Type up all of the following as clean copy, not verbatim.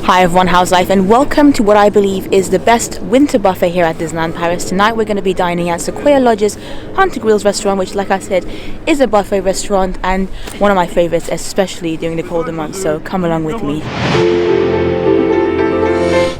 Hi everyone, how's life, and welcome to what I believe is the best winter buffet here at Disneyland Paris. Tonight we're going to be dining at Sequoia Lodge's Hunter Grill's restaurant, which, like I said, is a buffet restaurant and one of my favorites, especially during the colder months, so come along with me.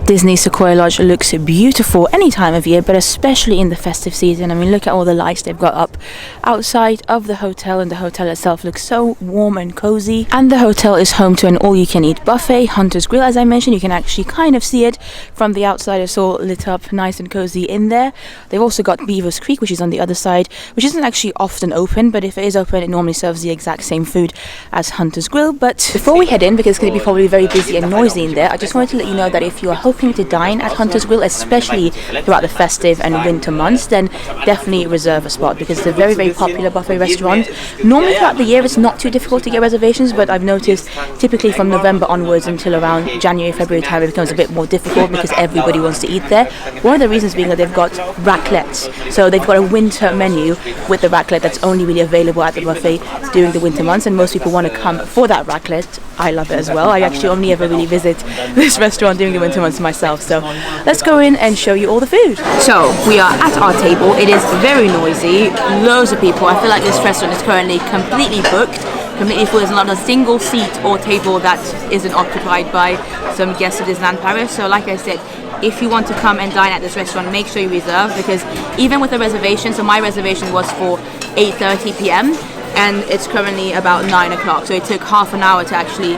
Disney Sequoia Lodge looks beautiful any time of year, but especially in the festive season. I mean, look at all the lights they've got up outside of the hotel, and the hotel itself looks so warm and cozy. And the hotel is home to an all-you-can-eat buffet, Hunter's Grill. As I mentioned, you can actually kind of see it from the outside. It's all lit up nice and cozy in there. They've also got Beaver's Creek, which is on the other side, which isn't actually often open, but if it is open, it normally serves the exact same food as Hunter's Grill. But before we head in, because it's going to be probably very busy and noisy in there, I just wanted to let you know that if you are hoping to dine at Hunter's Grill, especially throughout the festive and winter months, then definitely reserve a spot, because it's a very, very popular buffet restaurant. Normally throughout the year it's not too difficult to get reservations, but I've noticed typically from November onwards until around January, February time, it becomes a bit more difficult because everybody wants to eat there. One of the reasons being that they've got raclette, so they've got a winter menu with the raclette that's only really available at the buffet during the winter months, and most people want to come for that raclette. I love it as well. I actually only ever really visit this restaurant during the winter months myself. So let's go in and show you all the food. So we are at our table. It is very noisy, loads of people. I feel like this restaurant is currently completely booked, completely full. There's not a single seat or table that isn't occupied by some guests of Disneyland Paris. So like I said, if you want to come and dine at this restaurant, make sure you reserve, because even with a reservation, so my reservation was for 8:30 p.m. and it's currently about 9 o'clock, so it took half an hour to actually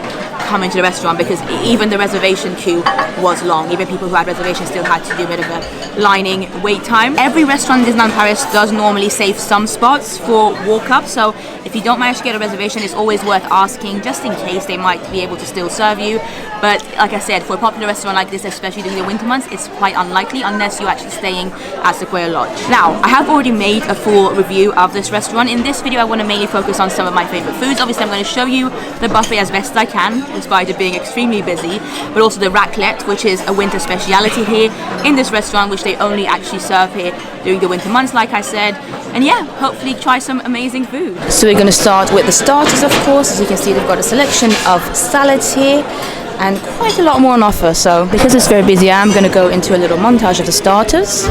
come into the restaurant, because even the reservation queue was long. Even people who had reservations still had to do a bit of a lining wait time. Every restaurant in Disneyland Paris does normally save some spots for walk-up, so if you don't manage to get a reservation, it's always worth asking, just in case they might be able to still serve you. But like I said, for a popular restaurant like this, especially during the winter months, it's quite unlikely unless you're actually staying at Sequoia Lodge. Now, I have already made a full review of this restaurant. In this video, I want to mainly focus on some of my favorite foods. Obviously, I'm going to show you the buffet as best as I can, despite it being extremely busy, but also the raclette, which is a winter speciality here in this restaurant, which they only actually serve here during the winter months, like I said. And yeah, hopefully try some amazing food. So we're going to start with the starters, of course. As you can see, they've got a selection of salads here and quite a lot more on offer. So because it's very busy, I'm going to go into a little montage of the starters.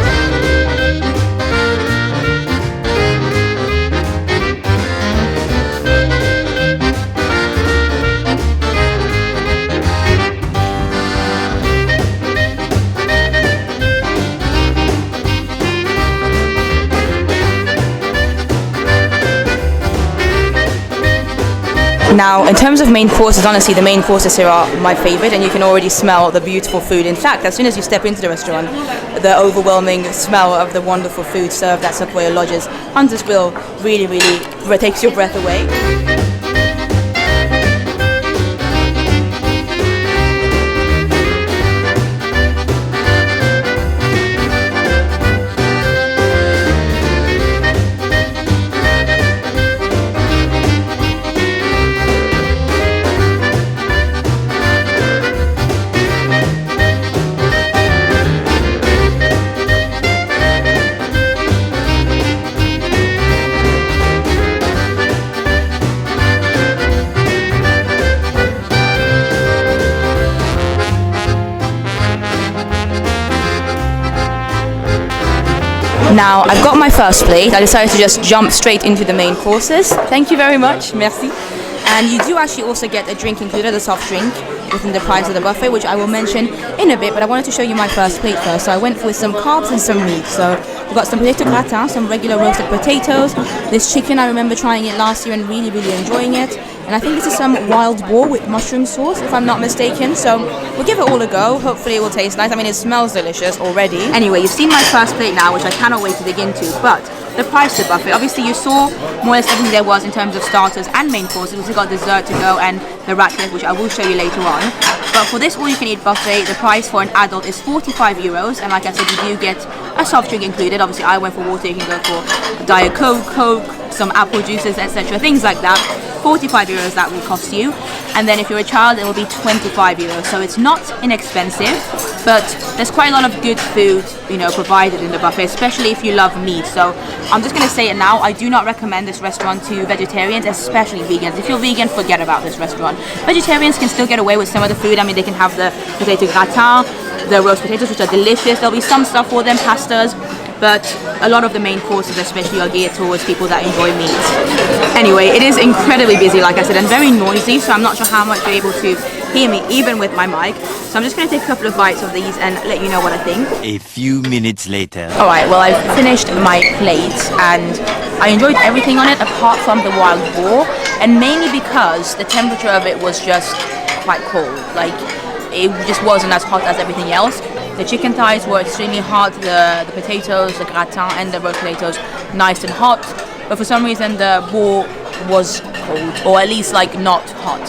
Now, in terms of main courses, honestly, the main courses here are my favorite, and you can already smell the beautiful food. In fact, as soon as you step into the restaurant, the overwhelming smell of the wonderful food served at Sequoia Lodge's Hunter's Grill really, really takes your breath away. Now, I've got my first plate. I decided to just jump straight into the main courses. Thank you very much, merci. And you do actually also get a drink included, a soft drink, within the price of the buffet, which I will mention in a bit, but I wanted to show you my first plate first. So I went with some carbs and some meat. So we've got some potato gratin, some regular roasted potatoes. This chicken, I remember trying it last year and really, really enjoying it. And I think this is some wild boar with mushroom sauce, if I'm not mistaken. So we'll give it all a go. Hopefully it will taste nice. I mean, it smells delicious already. Anyway, you've seen my first plate now, which I cannot wait to dig into. But the price of the buffet, obviously you saw more or less everything there was in terms of starters and main courses. We've got dessert to go and the raclette, which I will show you later on. But for this all-you-can-eat buffet, the price for an adult is €45. And like I said, you do get a soft drink included. Obviously, I went for water. You can go for Diet Coke, some apple juices, etc., things like that. 45 euros that will cost you, and then if you're a child it will be 25 euros. So it's not inexpensive, but there's quite a lot of good food, you know, provided in the buffet, especially if you love meat. So I'm just gonna say it now, I do not recommend this restaurant to vegetarians, especially vegans. If you're vegan, forget about this restaurant. Vegetarians can still get away with some of the food. I mean, they can have the potato gratin, the roast potatoes, which are delicious. There'll be some stuff for them, pastas, but a lot of the main courses especially are geared towards people that enjoy meat. Anyway, it is incredibly busy, like I said, and very noisy, so I'm not sure how much you're able to hear me even with my mic. So I'm just going to take a couple of bites of these and let you know what I think. A few minutes later. Alright, well, I've finished my plate and I enjoyed everything on it apart from the wild boar, and mainly because the temperature of it was just quite cold. Like, it just wasn't as hot as everything else. The chicken thighs were extremely hot, the potatoes, the gratin and the roast potatoes nice and hot, but for some reason the boar was cold, or at least like not hot,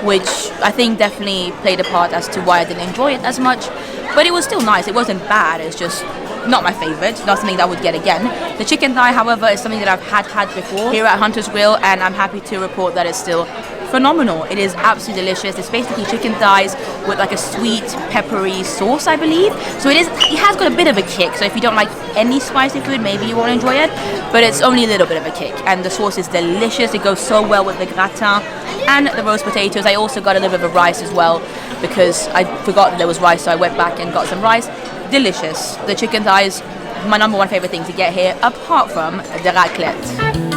which I think definitely played a part as to why I didn't enjoy it as much. But it was still nice, it wasn't bad, it's just not my favorite, not something that I would get again. The chicken thigh, however, is something that I've had before here at Hunter's Grill, and I'm happy to report that it's still phenomenal. It is absolutely delicious. It's basically chicken thighs with like a sweet peppery sauce, I believe. So it has got a bit of a kick, so if you don't like any spicy food, maybe you won't enjoy it, but it's only a little bit of a kick, and the sauce is delicious. It goes so well with the gratin and the roast potatoes. I also got a little bit of rice as well because I forgot that there was rice, so I went back and got some rice. Delicious. The chicken thighs, my number one favorite thing to get here, apart from the raclette.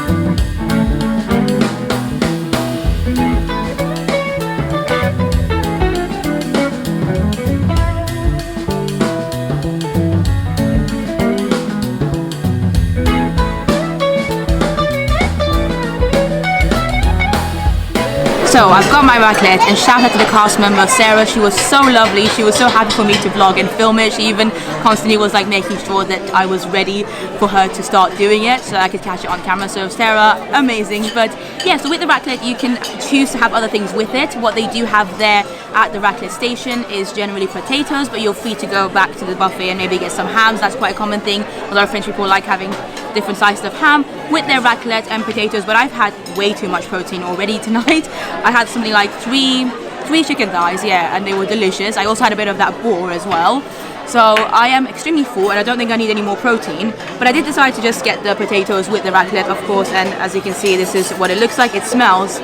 So I've got my raclette, and shout out to the cast member Sarah. She was so lovely, she was so happy for me to vlog and film it. She even constantly was like making sure that I was ready for her to start doing it so I could catch it on camera. So Sarah, amazing. But yeah, so with the raclette you can choose to have other things with it. What they do have there at the raclette station is generally potatoes, but you're free to go back to the buffet and maybe get some hams. That's quite a common thing. A lot of French people like having different sizes of ham with their raclette and potatoes, but I've had way too much protein already tonight. I had something like three chicken thighs, yeah, and they were delicious. I also had a bit of that boar as well. So I am extremely full and I don't think I need any more protein, but I did decide to just get the potatoes with the raclette, of course, and as you can see, this is what it looks like. It smells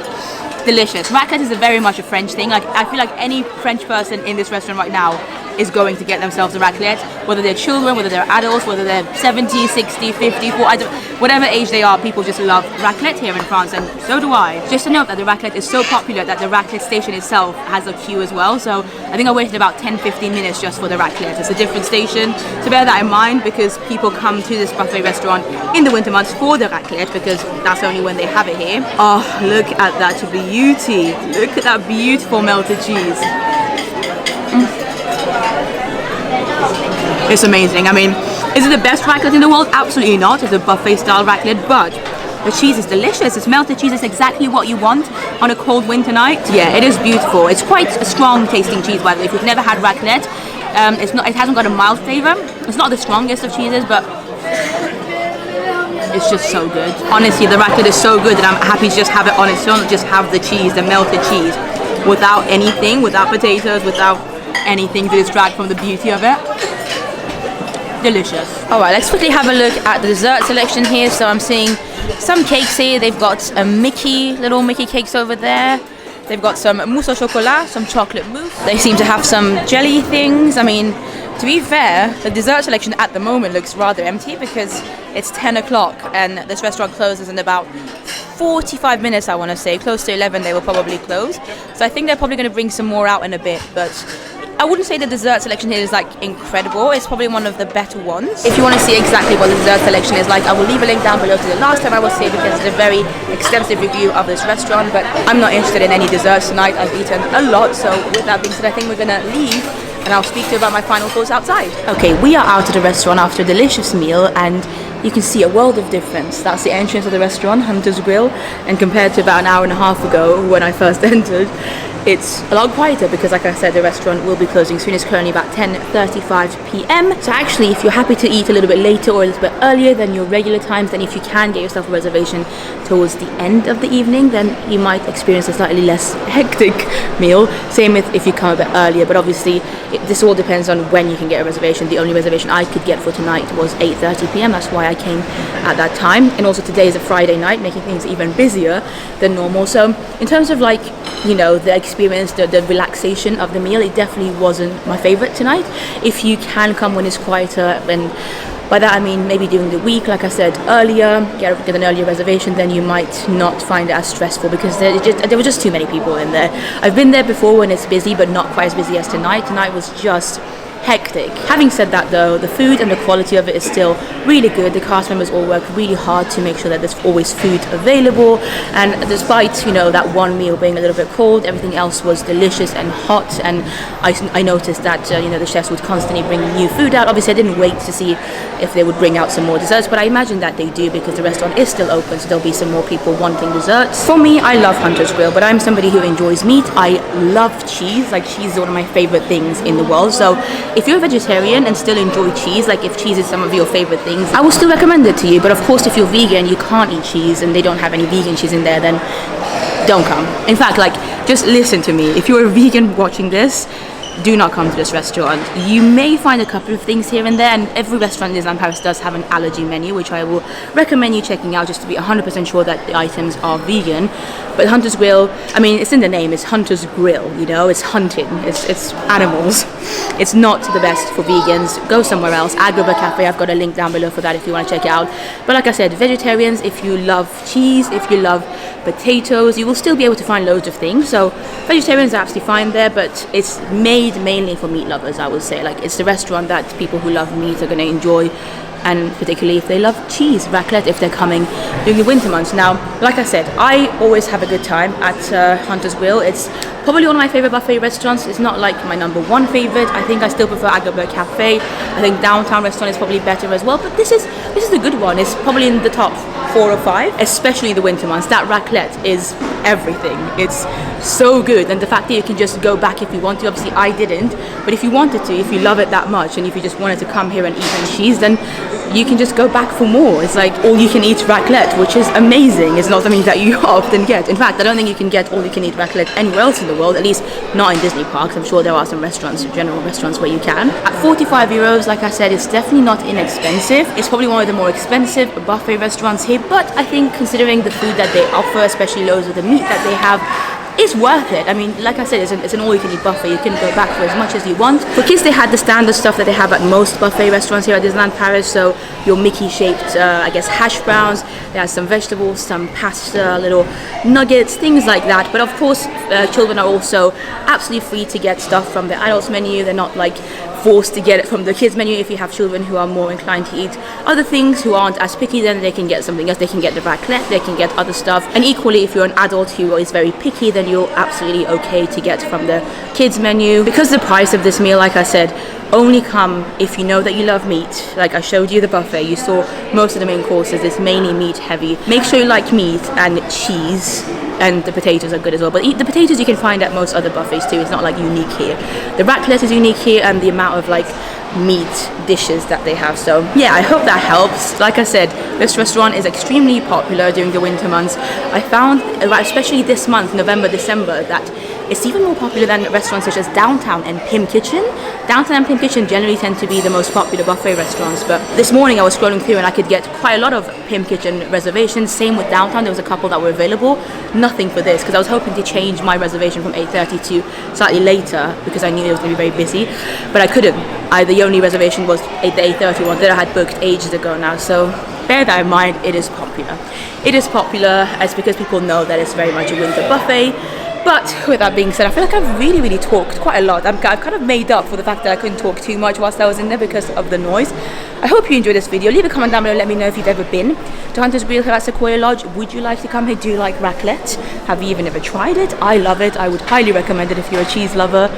delicious. Raclette is very much a French thing. Like, I feel like any French person in this restaurant right now is going to get themselves a raclette, whether they're children, whether they're adults, whether they're 70, 60, 50, 40, whatever age they are, people just love raclette here in France, and so do I. Just to note that the raclette is so popular that the raclette station itself has a queue as well, so I think I waited about 10-15 minutes just for the raclette. It's a different station, so bear that in mind, because people come to this buffet restaurant in the winter months for the raclette, because that's only when they have it here. Oh, look at that beauty. Look at that beautiful melted cheese. It's amazing. I mean, is it the best raclette in the world? Absolutely not. It's a buffet style raclette, but the cheese is delicious. It's melted cheese. It's exactly what you want on a cold winter night. Yeah, it is beautiful. It's quite a strong tasting cheese, by the way. If you've never had raclette, it hasn't got a mild flavor. It's not the strongest of cheeses, but it's just so good. Honestly, the raclette is so good that I'm happy to just have it on its own, just have the cheese, the melted cheese, without anything, without potatoes, without anything to distract from the beauty of it. Delicious. Alright, let's quickly have a look at the dessert selection here. So I'm seeing some cakes here. They've got a little Mickey cakes over there. They've got some mousse au chocolat, some chocolate mousse. They seem to have some jelly things. I mean, to be fair, the dessert selection at the moment looks rather empty because it's 10 o'clock and this restaurant closes in about 45 minutes, I want to say. Close to 11 they will probably close. So I think they're probably going to bring some more out in a bit, but I wouldn't say the dessert selection here is like incredible. It's probably one of the better ones. If you want to see exactly what the dessert selection is like, I will leave a link down below to the last time I was here because it's a very extensive review of this restaurant, but I'm not interested in any desserts tonight. I've eaten a lot, so with that being said, I think we're gonna leave and I'll speak to you about my final thoughts outside. Okay, we are out at the restaurant after a delicious meal, and you can see a world of difference. That's the entrance of the restaurant, Hunter's Grill, and compared to about an hour and a half ago when I first entered, it's a lot quieter because, like I said, the restaurant will be closing soon. It's currently about 10:35 p.m. So actually, if you're happy to eat a little bit later or a little bit earlier than your regular times, then if you can get yourself a reservation towards the end of the evening, then you might experience a slightly less hectic meal. Same with if you come a bit earlier, but obviously this all depends on when you can get a reservation. The only reservation I could get for tonight was 8:30 p.m. That's why I came at that time. And also today is a Friday night, making things even busier than normal. So in terms of, like, you know, the experience, the relaxation of the meal, it definitely wasn't my favorite tonight. If you can come when it's quieter, and by that I mean maybe during the week, like I said earlier, get an earlier reservation, then you might not find it as stressful because there were just too many people in there. I've been there before when it's busy, but not quite as busy as tonight. Tonight was just hectic. Having said that though, the food and the quality of it is still really good. The cast members all work really hard to make sure that there's always food available, and despite, you know, that one meal being a little bit cold, everything else was delicious and hot. And I noticed that you know, the chefs would constantly bring new food out. Obviously I didn't wait to see if they would bring out some more desserts, but I imagine that they do because the restaurant is still open, so there'll be some more people wanting desserts. For me, I love Hunter's Grill, but I'm somebody who enjoys meat. I love cheese. Like, cheese is one of my favorite things in the world. So if you're a vegetarian and still enjoy cheese, like if cheese is some of your favorite things, I will still recommend it to you. But of course, if you're vegan, you can't eat cheese and they don't have any vegan cheese in there, then don't come. In fact, like, just listen to me. If you're a vegan watching this, do not come to this restaurant. You may find a couple of things here and there, and every restaurant in Disneyland Paris does have an allergy menu, which I will recommend you checking out just to be 100% sure that the items are vegan. But Hunter's Grill, I mean, it's in the name, it's Hunter's Grill, you know, it's hunting, it's animals. It's not the best for vegans. Go somewhere else. Agrabah Cafe, I've got a link down below for that if you want to check it out. But like I said, vegetarians, if you love cheese, if you love potatoes, you will still be able to find loads of things. So vegetarians are absolutely fine there, but it's made mainly for meat lovers, I would say. Like, it's the restaurant that people who love meat are going to enjoy, and particularly if they love cheese, raclette, if they're coming during the winter months. Now, like I said, I always have a good time at Hunter's Grill. It's probably one of my favorite buffet restaurants. It's not like my number one favorite. I think I still prefer Agrabah Cafe. I think Downtown Restaurant is probably better as well, but this is a good one. It's probably in the top 4 or 5, especially in the winter months. That raclette is everything. It's so good, and the fact that you can just go back if you want to. Obviously I didn't, but if you wanted to, if you love it that much, and if you just wanted to come here and eat some cheese, then you can just go back for more. It's like all you can eat raclette, which is amazing. It's not something that you often get. In fact, I don't think you can get all you can eat raclette anywhere else in the world, at least not in Disney parks. I'm sure there are some restaurants, general restaurants, where you can. At 45 euros, like I said, it's definitely not inexpensive. It's probably one of the more expensive buffet restaurants here, but I think considering the food that they offer, especially loads of the meat that they have, it's worth it. I mean, like I said, it's an all-you-can-eat buffet. You can go back for as much as you want. For kids, they had the standard stuff that they have at most buffet restaurants here at Disneyland Paris. So your Mickey-shaped, I guess, hash browns. They had some vegetables, some pasta, little nuggets, things like that. But of course, children are also absolutely free to get stuff from the adults menu. They're not like forced to get it from the kids menu. If you have children who are more inclined to eat other things, who aren't as picky, then they can get something else. They can get the raclette, they can get other stuff. And equally, if you're an adult who is very picky, then you're absolutely okay to get from the kids menu. Because the price of this meal, like I said, only come if you know that you love meat. Like I showed you the buffet, you saw most of the main courses, it's mainly meat heavy. Make sure you like meat and cheese, and the potatoes are good as well. But the potatoes you can find at most other buffets too. It's not like unique here. The raclette is unique here, and the amount of like meat dishes that they have. So yeah, I hope that helps. Like I said, this restaurant is extremely popular during the winter months. I found, especially this month, November, December, that it's even more popular than restaurants such as Downtown and Pim Kitchen. Downtown and Pim Kitchen generally tend to be the most popular buffet restaurants, but this morning I was scrolling through and I could get quite a lot of Pim Kitchen reservations. Same with Downtown, there was a couple that were available. Nothing for this, because I was hoping to change my reservation from 8:30 to slightly later, because I knew it was going to be very busy, but I couldn't. The only reservation was the 8:30 one that I had booked ages ago now, so bear that in mind. It is popular. It is popular, it's because people know that it's very much a winter buffet. But with that being said, I feel like I've really talked quite a lot. I've kind of made up for the fact that I couldn't talk too much whilst I was in there because of the noise. I hope you enjoyed this video. Leave a comment down below, let me know if you've ever been to Hunter's Grill here at Sequoia Lodge. Would you like to come here? Do you like raclette? Have you even ever tried it? I love it. I would highly recommend it if you're a cheese lover.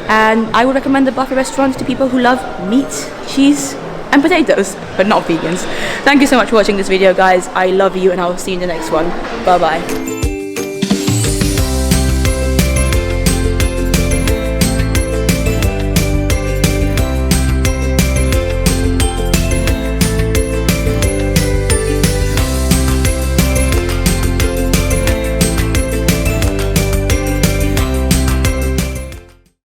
And I would recommend the buffet restaurant to people who love meat, cheese and potatoes. but not vegans. Thank you so much for watching this video, guys. I love you, and I will see you in the next one. Bye bye.